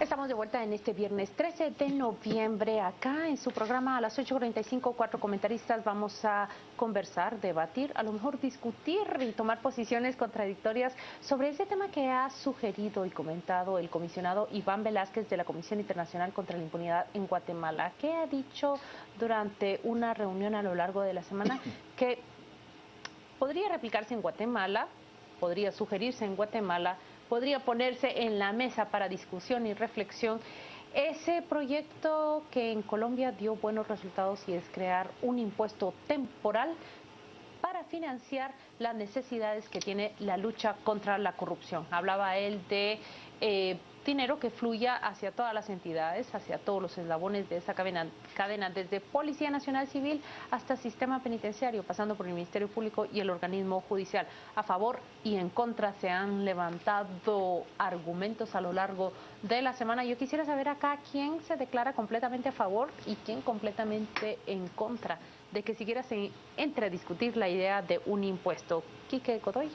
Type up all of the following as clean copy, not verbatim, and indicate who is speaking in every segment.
Speaker 1: Estamos de vuelta en este viernes 13 de noviembre. Acá en su programa a las 8:45, 4 comentaristas vamos a conversar, debatir, a lo mejor discutir y tomar posiciones contradictorias sobre ese tema que ha sugerido y comentado el comisionado Iván Velázquez de la Comisión Internacional contra la Impunidad en Guatemala, que ha dicho durante una reunión a lo largo de la semana que podría replicarse en Guatemala, podría sugerirse en Guatemala, podría ponerse en la mesa para discusión y reflexión ese proyecto que en Colombia dio buenos resultados y es crear un impuesto temporal para financiar las necesidades que tiene la lucha contra la corrupción. Hablaba él de dinero que fluya hacia todas las entidades, hacia todos los eslabones de esa cadena, desde Policía Nacional Civil hasta Sistema Penitenciario, pasando por el Ministerio Público y el organismo judicial. A favor y en contra se han levantado argumentos a lo largo de la semana. Yo quisiera saber acá quién se declara completamente a favor y quién completamente en contra de que siquiera se entre a discutir la idea de un impuesto. Quique Godoy.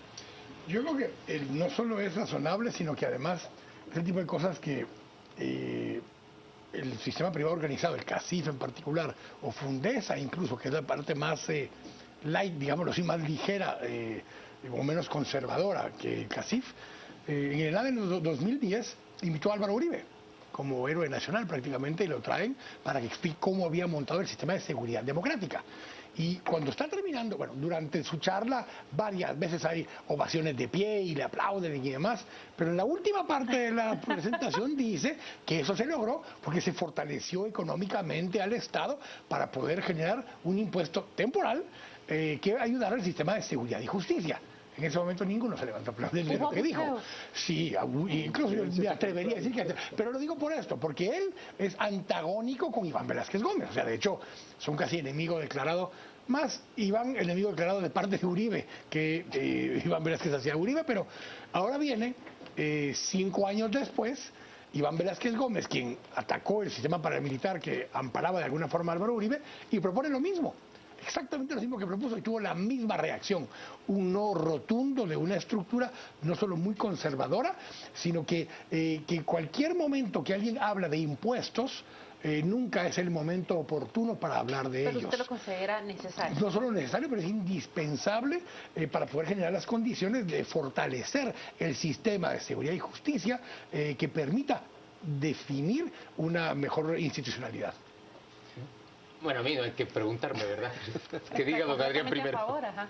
Speaker 2: Yo creo que no solo es razonable, sino que además es el tipo de cosas que el sistema privado organizado, el CACIF en particular, o Fundesa incluso, que es la parte más light, digámoslo así, más ligera o menos conservadora que el CACIF, en el año 2010 invitó a Álvaro Uribe como héroe nacional prácticamente, y lo traen para que explique cómo había montado el sistema de seguridad democrática. Y cuando está terminando, bueno, durante su charla varias veces hay ovaciones de pie y le aplauden y demás, pero en la última parte de la presentación dice que eso se logró porque se fortaleció económicamente al Estado para poder generar un impuesto temporal que ayudara al sistema de seguridad y justicia. En ese momento ninguno se levantó a aplaudir lo que dijo. Sí, incluso yo me atrevería a decir que... Pero lo digo por esto, porque él es antagónico con Iván Velázquez Gómez. O sea, de hecho, son casi enemigos declarados. Más Iván, enemigo declarado de parte de Uribe, que Iván Velázquez hacía Uribe. Pero ahora viene, 5 años después, Iván Velázquez Gómez, quien atacó el sistema paramilitar que amparaba de alguna forma a Álvaro Uribe, y propone lo mismo. Exactamente lo mismo que propuso y tuvo la misma reacción, un no rotundo de una estructura no solo muy conservadora, sino que cualquier momento que alguien habla de impuestos, nunca es el momento oportuno para hablar de ellos.
Speaker 1: Pero usted lo considera necesario.
Speaker 2: No solo necesario, pero es indispensable para poder generar las condiciones de fortalecer el sistema de seguridad y justicia que permita definir una mejor institucionalidad.
Speaker 3: Bueno, a mí no hay que preguntarme, ¿verdad? Que diga don Adrián primero.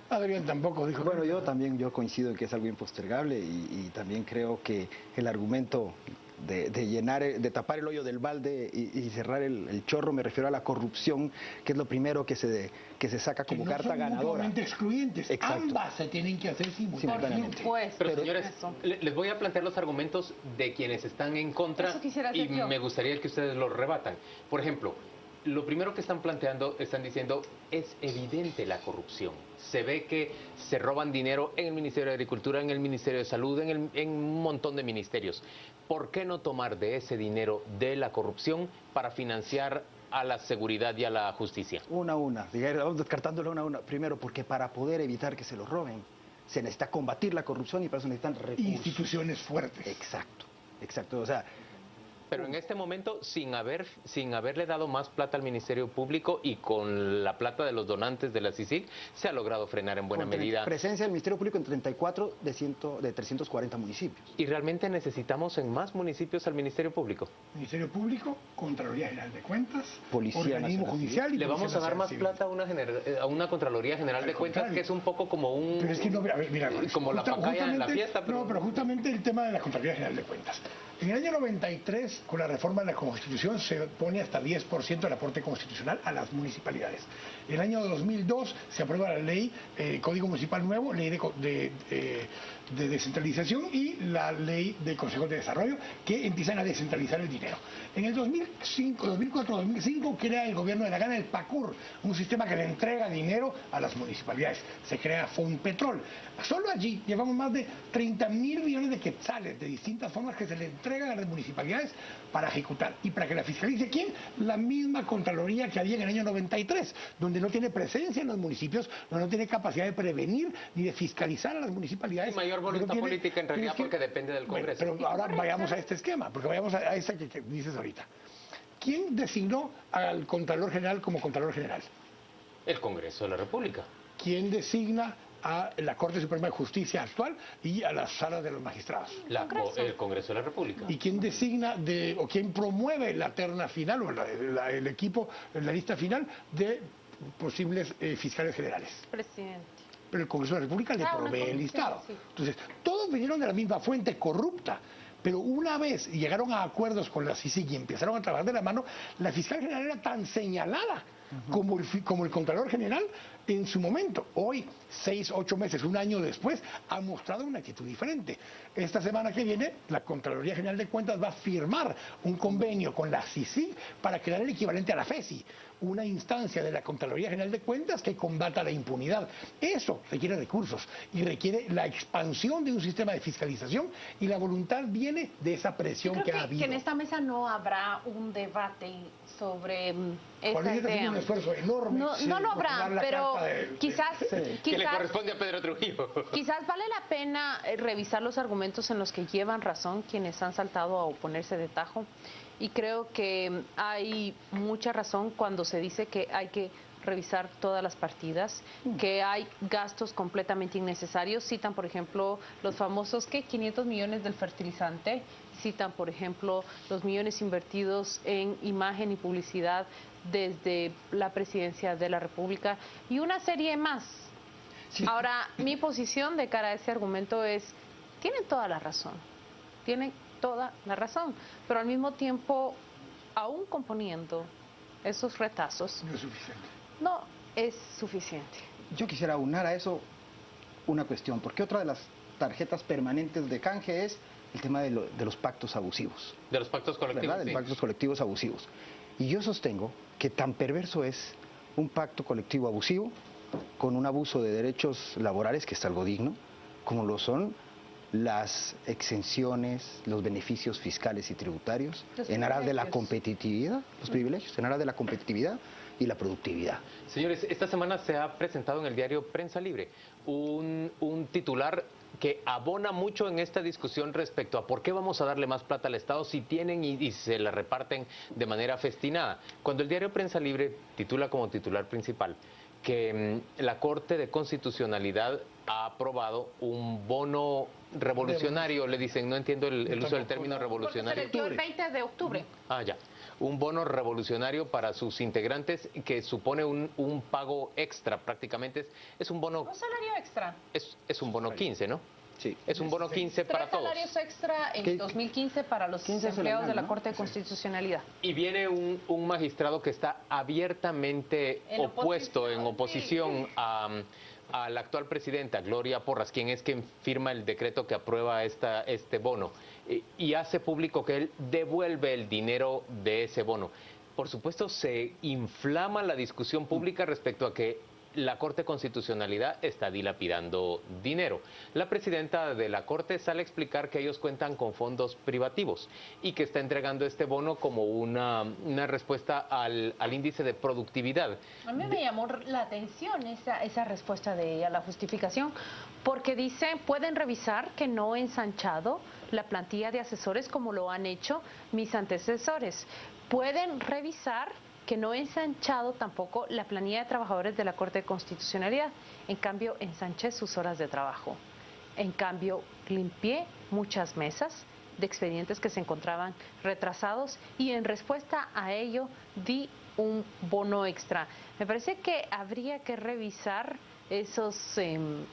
Speaker 2: Adrián tampoco dijo.
Speaker 4: Bueno, yo coincido en que es algo impostergable y también creo que el argumento de tapar el hoyo del balde y cerrar el chorro, me refiero a la corrupción, que es lo primero que se saca como
Speaker 2: que no
Speaker 4: carta
Speaker 2: son
Speaker 4: ganadora.
Speaker 2: Excluyentes.
Speaker 4: Exacto.
Speaker 2: Ambas se tienen que hacer simultáneamente.
Speaker 3: Pero señores, les voy a plantear los argumentos de quienes están en contra y me gustaría que ustedes los rebatan. Por ejemplo, lo primero que están planteando, están diciendo, es evidente la corrupción. Se ve que se roban dinero en el Ministerio de Agricultura, en el Ministerio de Salud, en un montón de ministerios. ¿Por qué no tomar de ese dinero de la corrupción para financiar a la seguridad y a la justicia?
Speaker 4: Una a una, vamos descartándolo una a una. Primero, porque para poder evitar que se lo roben, se necesita combatir la corrupción y para eso necesitan recursos.
Speaker 2: Instituciones fuertes.
Speaker 4: Exacto. O sea,
Speaker 3: pero en este momento, sin haberle dado más plata al Ministerio Público y con la plata de los donantes de la CICIG, se ha logrado frenar en buena medida.
Speaker 4: Presencia del Ministerio Público en 34 de 340 municipios.
Speaker 3: ¿Y realmente necesitamos en más municipios al Ministerio Público?
Speaker 2: Ministerio Público, Contraloría General de Cuentas,
Speaker 4: Policía
Speaker 2: Organismo
Speaker 4: Nacional
Speaker 2: Judicial y
Speaker 3: le vamos a dar más plata a una Contraloría General de Cuentas, que es un poco como un...
Speaker 2: Pero es que no, mira,
Speaker 3: como la pacaya en la fiesta.
Speaker 2: Pero... No, pero justamente el tema de la Contraloría General de Cuentas. En el año 93, con la reforma de la Constitución, se pone hasta 10% del aporte constitucional a las municipalidades. En el año 2002 se aprueba la ley, Código Municipal Nuevo, ley de descentralización y la ley de Consejo de Desarrollo, que empiezan a descentralizar el dinero. En el 2004-2005 crea el gobierno de la Gana el PACUR, un sistema que le entrega dinero a las municipalidades. Se crea Fonpetrol. Solo allí llevamos más de 30.000 millones de quetzales de distintas formas que se le entregan a las municipalidades para ejecutar. Y para que la fiscalice, ¿quién? La misma Contraloría que había en el año 93, donde donde no tiene presencia en los municipios, donde no tiene capacidad de prevenir ni de fiscalizar a las municipalidades.
Speaker 3: Y mayor voluntad política en realidad porque depende del Congreso.
Speaker 2: Bueno, pero ahora vayamos a este esquema, porque vayamos a esta que dices ahorita. ¿Quién designó al Contralor General como Contralor General?
Speaker 3: El Congreso de la República.
Speaker 2: ¿Quién designa a la Corte Suprema de Justicia actual y a las salas de los magistrados?
Speaker 3: El Congreso de la República.
Speaker 2: ¿Y quién designa o quién promueve la terna final o el equipo, la lista final de posibles fiscales generales?
Speaker 1: Presidente.
Speaker 2: Pero el Congreso de la República le provee el listado. Sí. Entonces, todos vinieron de la misma fuente corrupta. Pero una vez llegaron a acuerdos con la CICIG y empezaron a trabajar de la mano, la fiscal general era tan señalada como el Contralor General en su momento. Hoy, 6, 8 meses, un año después, ha mostrado una actitud diferente. Esta semana que viene, la Contraloría General de Cuentas va a firmar un convenio con la CICIG para crear el equivalente a la FESI, una instancia de la Contraloría General de Cuentas que combata la impunidad. Eso requiere recursos y requiere la expansión de un sistema de fiscalización, y la voluntad viene de esa presión que ha habido.
Speaker 1: Que en esta mesa no habrá un debate sobre esa idea.
Speaker 2: Un esfuerzo enorme.
Speaker 1: No lo habrá, pero quizás
Speaker 3: que le corresponde a Pedro Trujillo.
Speaker 1: Quizás vale la pena revisar los argumentos en los que llevan razón quienes han saltado a oponerse de tajo. Y creo que hay mucha razón cuando se dice que hay que revisar todas las partidas, que hay gastos completamente innecesarios. Citan, por ejemplo, los famosos 500 millones del fertilizante, citan, por ejemplo, los millones invertidos en imagen y publicidad desde la presidencia de la República y una serie más. Sí. Ahora, mi posición de cara a ese argumento es, tienen toda la razón, pero al mismo tiempo, aún componiendo esos retazos,
Speaker 2: no es suficiente.
Speaker 1: No es suficiente.
Speaker 4: Yo quisiera aunar a eso una cuestión, porque otra de las tarjetas permanentes de canje es el tema de los pactos abusivos.
Speaker 3: De los pactos colectivos.
Speaker 4: ¿Verdad? De los pactos colectivos abusivos. Y yo sostengo que tan perverso es un pacto colectivo abusivo con un abuso de derechos laborales, que es algo digno, como lo son las exenciones, los beneficios fiscales y tributarios, en aras de la competitividad, los privilegios, en aras de la competitividad y la productividad.
Speaker 3: Señores, esta semana se ha presentado en el diario Prensa Libre un titular que abona mucho en esta discusión respecto a por qué vamos a darle más plata al Estado si tienen y se la reparten de manera festinada. Cuando el diario Prensa Libre titula como titular principal que la Corte de Constitucionalidad ha aprobado un bono revolucionario, le dicen, no entiendo el uso del término revolucionario.
Speaker 1: Se le dio el 20 de octubre.
Speaker 3: Ah, ya. Un bono revolucionario para sus integrantes que supone un pago extra prácticamente. Es un bono...
Speaker 1: Un salario extra.
Speaker 3: Es un bono 15, ¿no?
Speaker 4: Sí.
Speaker 3: Es un bono 15 para todos.
Speaker 1: 3 salarios extra en 2015 para los empleados de la Corte de Constitucionalidad.
Speaker 3: Y viene un magistrado que está abiertamente opuesto, en oposición a la actual presidenta, Gloria Porras, quien es quien firma el decreto que aprueba este bono, y hace público que él devuelve el dinero de ese bono. Por supuesto, se inflama la discusión pública respecto a que la Corte de Constitucionalidad está dilapidando dinero. La presidenta de la Corte sale a explicar que ellos cuentan con fondos privativos y que está entregando este bono como una respuesta al índice de productividad.
Speaker 1: A mí me llamó la atención esa respuesta de ella, la justificación, porque dice, pueden revisar que no he ensanchado la plantilla de asesores como lo han hecho mis antecesores. Pueden revisar que no he ensanchado tampoco la planilla de trabajadores de la Corte de Constitucionalidad. En cambio, ensanché sus horas de trabajo. En cambio, limpié muchas mesas de expedientes que se encontraban retrasados y en respuesta a ello di un bono extra. Me parece que habría que revisar esos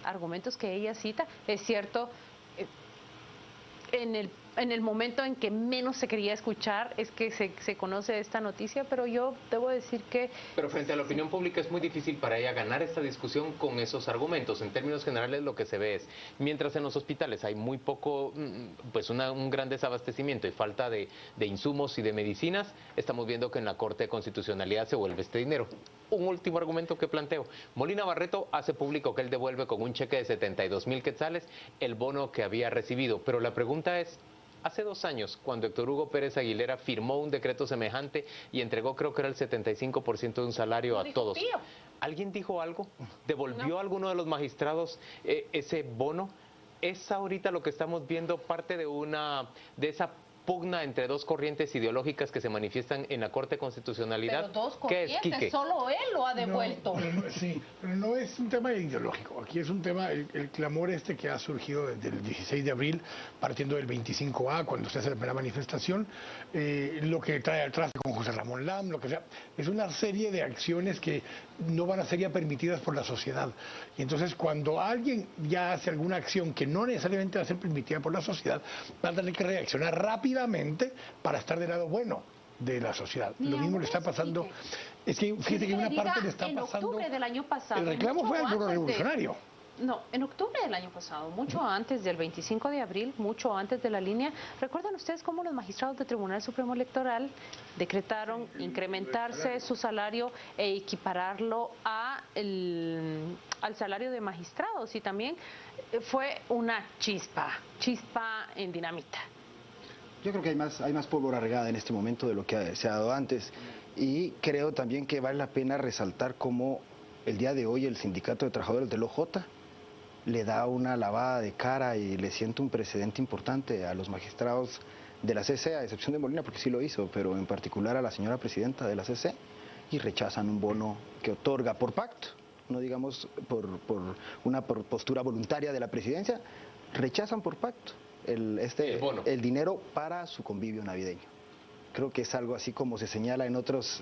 Speaker 1: argumentos que ella cita. Es cierto, en el momento en que menos se quería escuchar es que se conoce esta noticia, pero yo debo decir que...
Speaker 3: Pero frente a la opinión pública es muy difícil para ella ganar esta discusión con esos argumentos. En términos generales lo que se ve es, mientras en los hospitales hay muy poco, pues un gran desabastecimiento y falta de insumos y de medicinas, estamos viendo que en la Corte de Constitucionalidad se vuelve este dinero. Un último argumento que planteo. Molina Barreto hace público que él devuelve con un cheque de 72,000 quetzales el bono que había recibido, pero la pregunta es, hace 2 años, cuando Héctor Hugo Pérez Aguilera firmó un decreto semejante y entregó, creo que era el 75% de un salario a todos. ¿Alguien dijo algo? ¿Devolvió alguno de los magistrados ese bono? ¿Es ahorita lo que estamos viendo parte de esa pugna entre dos corrientes ideológicas que se manifiestan en la Corte de Constitucionalidad?
Speaker 1: Pero dos
Speaker 3: ¿Qué es,
Speaker 1: corrientes,
Speaker 3: Quique?
Speaker 1: solo él lo ha devuelto.
Speaker 2: Sí, pero no es un tema ideológico. Aquí es un tema, el clamor que ha surgido desde el 16 de abril, partiendo del 25A, cuando se hace la primera manifestación, lo que trae al traste con José Ramón Lam, lo que sea, es una serie de acciones que no van a ser ya permitidas por la sociedad. Y entonces, cuando alguien ya hace alguna acción que no necesariamente va a ser permitida por la sociedad, va a tener que reaccionar rápidamente para estar del lado bueno de la sociedad. Lo mismo le está pasando. Es que fíjate que una parte le está pasando.
Speaker 1: En octubre del año pasado.
Speaker 2: El reclamo fue al pueblo revolucionario.
Speaker 1: No, en octubre del año pasado, mucho antes del 25 de abril, mucho antes de la línea. ¿Recuerdan ustedes cómo los magistrados del Tribunal Supremo Electoral decretaron incrementarse su salario e equipararlo al salario de magistrados? Y también fue una chispa en dinamita.
Speaker 4: Yo creo que hay más pólvora regada en este momento de lo que se ha dado antes. Y creo también que vale la pena resaltar cómo el día de hoy el Sindicato de Trabajadores del OJ le da una lavada de cara y le siente un precedente importante a los magistrados de la CC, a excepción de Molina, porque sí lo hizo, pero en particular a la señora presidenta de la CC, y rechazan un bono que otorga por pacto, no digamos por una postura voluntaria de la presidencia, rechazan por pacto el dinero para su convivio navideño. Creo que es algo así como se señala en otros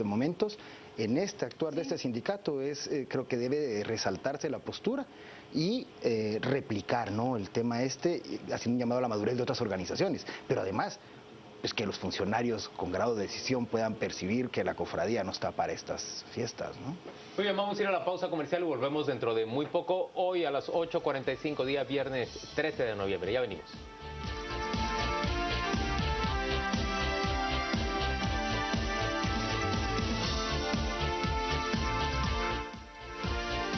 Speaker 4: momentos. En este actuar de este sindicato creo que debe resaltarse la postura y replicar, ¿no?, el tema haciendo un llamado a la madurez de otras organizaciones. Pero además, pues que los funcionarios con grado de decisión puedan percibir que la cofradía no está para estas fiestas, ¿no?
Speaker 3: Muy bien, vamos a ir a la pausa comercial y volvemos dentro de muy poco. Hoy a las 8:45, día viernes 13 de noviembre. Ya venimos.